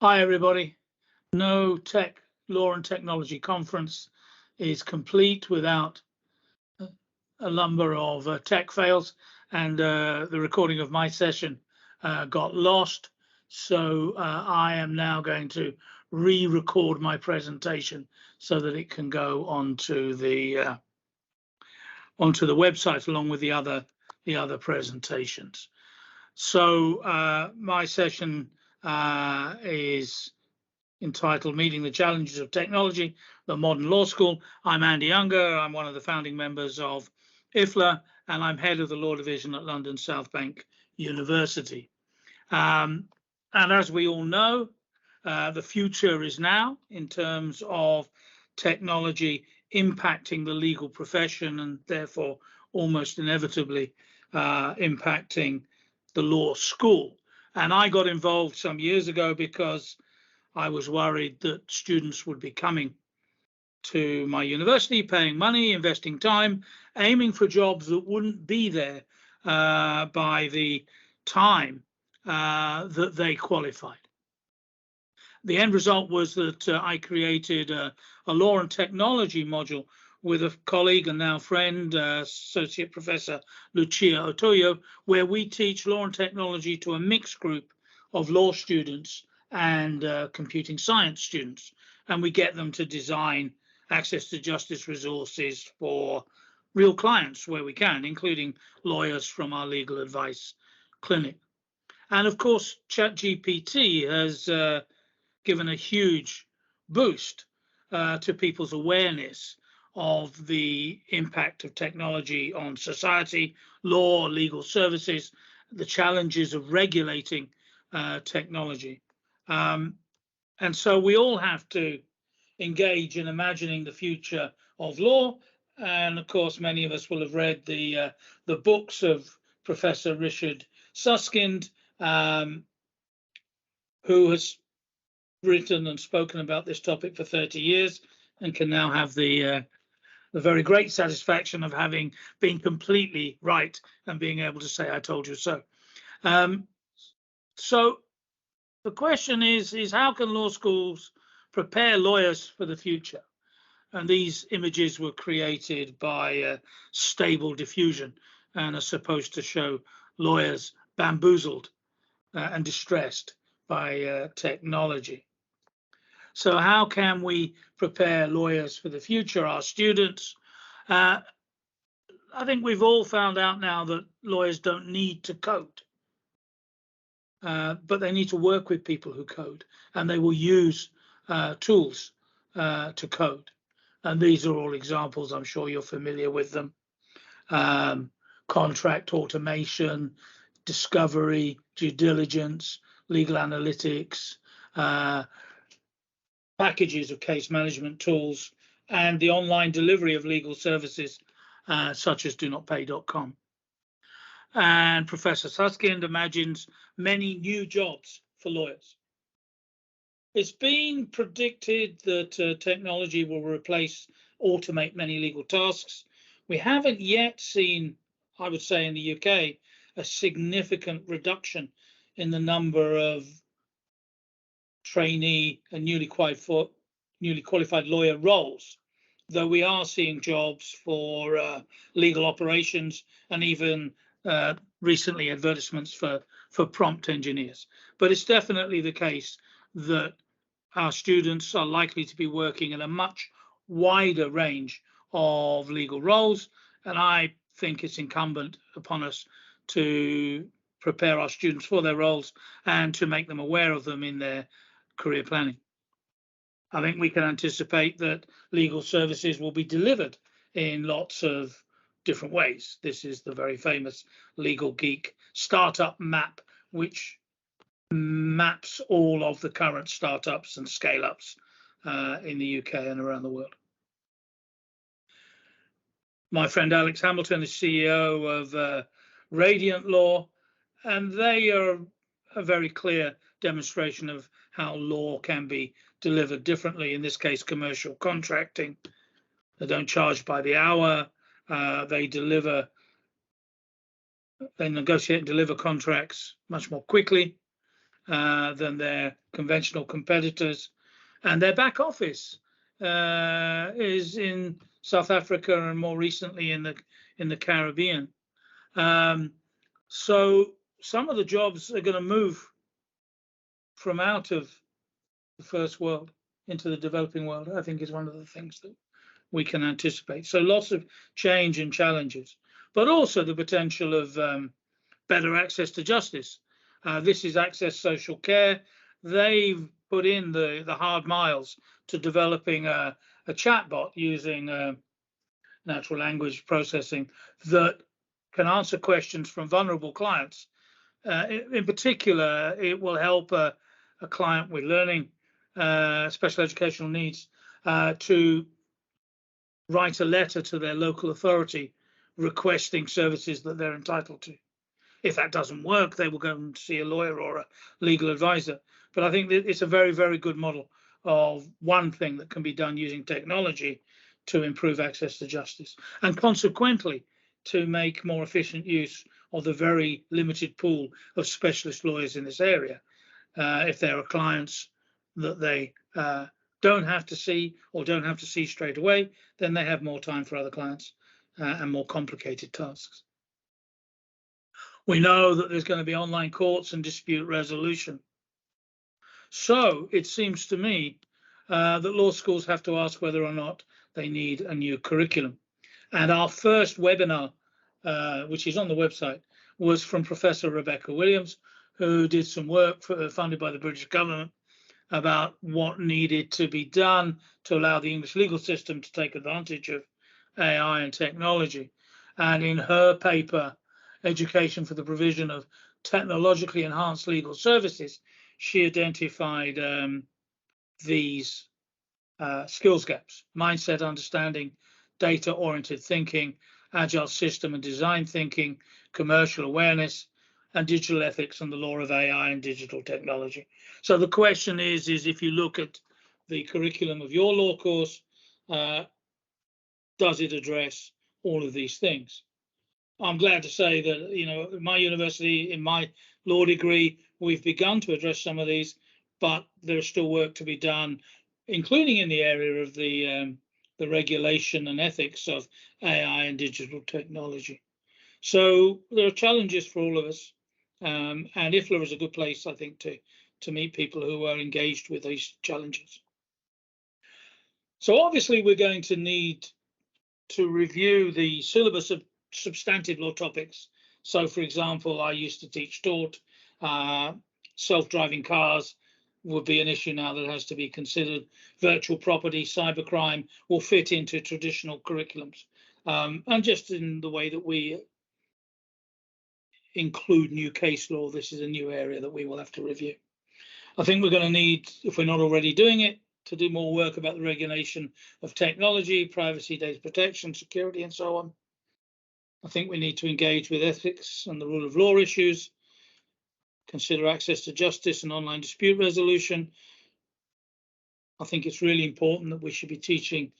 Hi, everybody. No tech law and technology conference is complete without a number of tech fails, and the recording of my session got lost. So I am now going to re-record my presentation so that it can go onto the website along with the other presentations. So my session is entitled Meeting the Challenges of Technology, the Modern Law School. I'm Andy Unger. I'm one of the founding members of IFLA, and I'm head of the Law Division at London South Bank University. And as we all know, the future is now in terms of technology impacting the legal profession and therefore almost inevitably impacting the law school. And I got involved some years ago because I was worried that students would be coming to my university, paying money, investing time, aiming for jobs that wouldn't be there by the time that they qualified. The end result was that I created a law and technology module with a colleague and now friend, Associate Professor Lucia Otoyo, where we teach law and technology to a mixed group of law students and computing science students, and we get them to design access to justice resources for real clients where we can, including lawyers from our legal advice clinic. And of course, ChatGPT has given a huge boost to people's awareness of the impact of technology on society, law, legal services, the challenges of regulating technology. And so we all have to engage in imagining the future of law. And of course, many of us will have read the books of Professor Richard Susskind, who has written and spoken about this topic for 30 years and can now have the very great satisfaction of having been completely right and being able to say, I told you so. So the question is how can law schools prepare lawyers for the future? And these images were created by Stable Diffusion and are supposed to show lawyers bamboozled and distressed by technology. So how can we prepare lawyers for the future, our students? I think we've all found out now that lawyers don't need to code. But they need to work with people who code, and they will use tools to code. And these are all examples, I'm sure you're familiar with them. Contract automation, discovery, due diligence, legal analytics, packages of case management tools, and the online delivery of legal services such as donotpay.com. And Professor Susskind imagines many new jobs for lawyers. It's been predicted that technology will automate many legal tasks. We haven't yet seen, I would say in the UK, a significant reduction in the number of trainee and newly qualified lawyer roles, though we are seeing jobs for legal operations and even recently advertisements for prompt engineers. But it's definitely the case that our students are likely to be working in a much wider range of legal roles, and I think it's incumbent upon us to prepare our students for their roles and to make them aware of them in their career planning. I think we can anticipate that legal services will be delivered in lots of different ways. This is the very famous Legal Geek startup map, which maps all of the current startups and scale-ups in the UK and around the world. My friend Alex Hamilton is CEO of Radiant Law, and they are a very clear demonstration of how law can be delivered differently, in this case commercial contracting. They don't charge by the hour, they negotiate and deliver contracts much more quickly, than their conventional competitors, and their back office is in South Africa and more recently in the Caribbean. So some of the jobs are going to move from out of the first world into the developing world, I think, is one of the things that we can anticipate. So lots of change and challenges, but also the potential of better access to justice. This is Access Social Care. They've put in the hard miles to developing a chatbot using natural language processing that can answer questions from vulnerable clients. In particular, it will help a client with learning special educational needs to write a letter to their local authority requesting services that they're entitled to. If that doesn't work, they will go and see a lawyer or a legal advisor. But I think that it's a very, very good model of one thing that can be done using technology to improve access to justice, and consequently to make more efficient use of the very limited pool of specialist lawyers in this area. If there are clients that they don't have to see or don't have to see straight away, then they have more time for other clients and more complicated tasks. We know that there's going to be online courts and dispute resolution. So it seems to me that law schools have to ask whether or not they need a new curriculum. And our first webinar, which is on the website, was from Professor Rebecca Williams, who did some work funded by the British government about what needed to be done to allow the English legal system to take advantage of AI and technology. And in her paper, Education for the Provision of Technologically Enhanced Legal Services, she identified these skills gaps: mindset understanding, data-oriented thinking, agile system and design thinking, commercial awareness, and digital ethics and the law of AI and digital technology. So the question is if you look at the curriculum of your law course, does it address all of these things? I'm glad to say that, you know, at my university, in my law degree, we've begun to address some of these, but there's still work to be done, including in the area of the regulation and ethics of AI and digital technology. So there are challenges for all of us, and IFLA is a good place, I think, to meet people who are engaged with these challenges. So obviously we're going to need to review the syllabus of substantive law topics. So, for example, I used to teach tort. Self-driving cars would be an issue now that has to be considered. Virtual property, cybercrime will fit into traditional curriculums. And just in the way that we include new case law, this is a new area that we will have to review. I think we're going to need, if we're not already doing it, to do more work about the regulation of technology, privacy, data protection, security, and so on. I think we need to engage with ethics and the rule of law issues, consider access to justice and online dispute resolution. I think it's really important that we should be teaching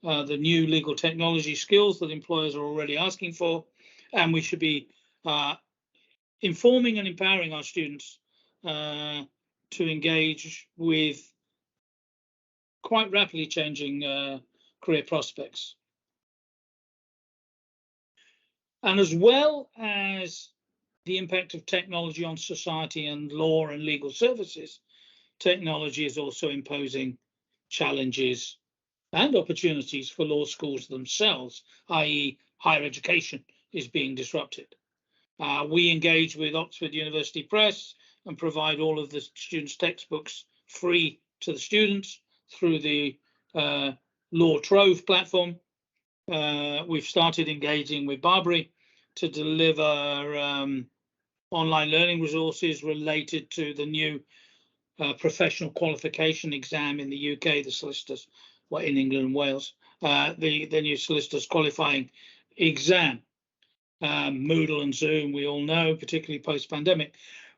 the new legal technology skills that employers are already asking for, and we should be informing and empowering our students to engage with quite rapidly changing career prospects. And as well as the impact of technology on society and law and legal services, technology is also imposing challenges and opportunities for law schools themselves, i.e. higher education is being disrupted. We engage with Oxford University Press and provide all of the students' textbooks free to the students through the Law Trove platform. We've started engaging with Barbary to deliver online learning resources related to the new professional qualification exam in the UK, the solicitors, well, in England and Wales, the new solicitors qualifying exam. Moodle and Zoom, we all know, particularly post-pandemic.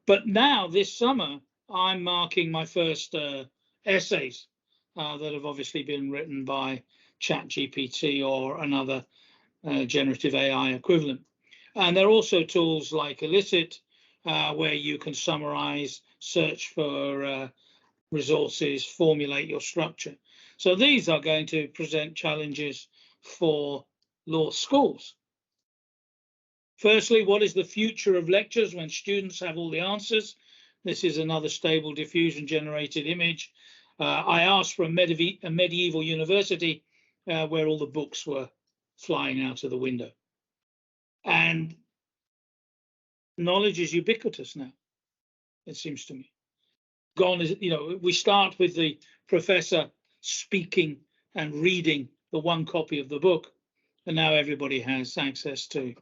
But now, this summer, I'm marking my first essays that have obviously been written by ChatGPT or another generative AI equivalent. And there are also tools like Elicit, where you can summarize search for resources, formulate your structure. So these are going to present challenges for law schools. Firstly, what is the future of lectures when students have all the answers? This is another stable diffusion generated image. I asked for a medieval university where all the books were flying out of the window. And knowledge is ubiquitous now, it seems to me. Gone is, we start with the professor speaking and reading the one copy of the book, and now everybody has access to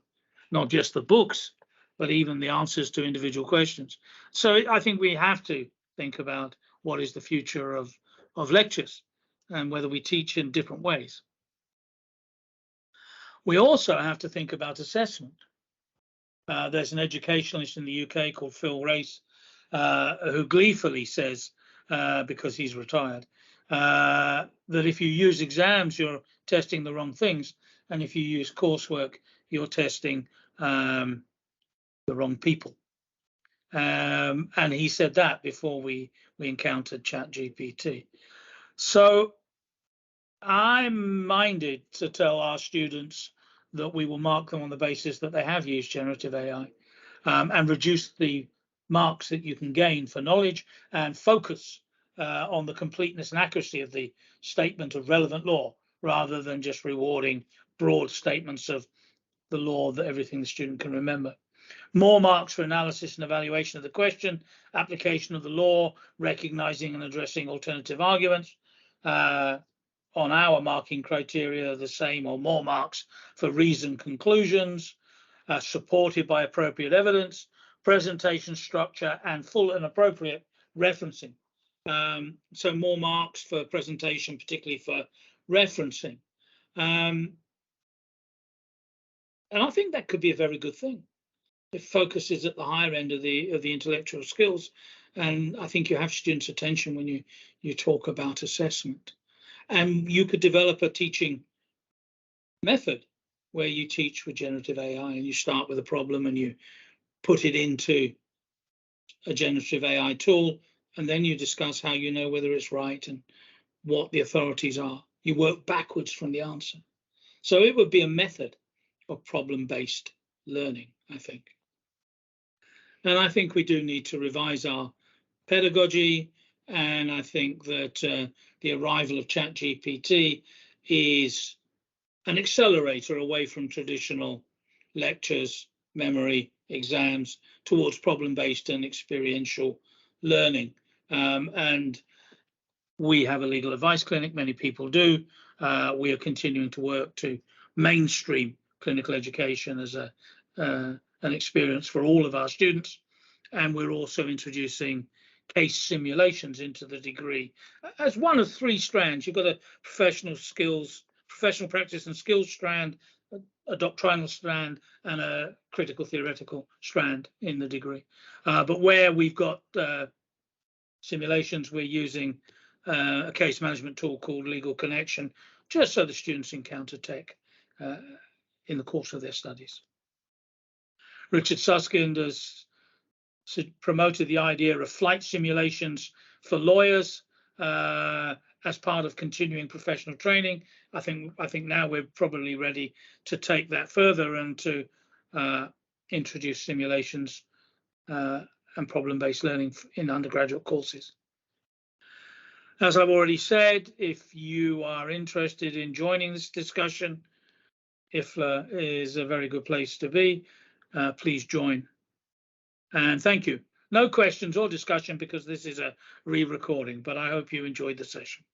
not just the books, but even the answers to individual questions. So I think we have to think about what is the future of lectures and whether we teach in different ways. We also have to think about assessment. There's an educationalist in the UK called Phil Race who gleefully says, because he's retired, that if you use exams, you're testing the wrong things. And if you use coursework, you're testing the wrong people. And he said that before we encountered ChatGPT. So I'm minded to tell our students that we will mark them on the basis that they have used generative AI and reduce the marks that you can gain for knowledge and focus on the completeness and accuracy of the statement of relevant law rather than just rewarding broad statements of the law that everything the student can remember. More marks for analysis and evaluation of the question, application of the law, recognizing and addressing alternative arguments. On our marking criteria, the same or more marks for reasoned conclusions, supported by appropriate evidence, presentation structure, and full and appropriate referencing. So more marks for presentation, particularly for referencing. And I think that could be a very good thing. It focuses at the higher end of the intellectual skills, and I think you have students' attention when you talk about assessment. And you could develop a teaching method where you teach with generative AI and you start with a problem and you put it into a generative AI tool, and then you discuss how you know whether it's right and what the authorities are. You work backwards from the answer. So it would be a method of problem-based learning, I think. And I think we do need to revise our pedagogy. And I think that the arrival of ChatGPT is an accelerator away from traditional lectures, memory, exams, towards problem-based and experiential learning. And we have a legal advice clinic, many people do. We are continuing to work to mainstream clinical education as an experience for all of our students. And we're also introducing case simulations into the degree as one of three strands. You've got a professional practice and skills strand, a doctrinal strand, and a critical theoretical strand in the degree. But where we've got simulations, we're using a case management tool called Legal Connection, just so the students encounter tech in the course of their studies. Richard Susskind has promoted the idea of flight simulations for lawyers as part of continuing professional training. I think now we're probably ready to take that further and to introduce simulations and problem-based learning in undergraduate courses. As I've already said, if you are interested in joining this discussion, IFLA is a very good place to be. Please join. And thank you. No questions or discussion because this is a re-recording, but I hope you enjoyed the session.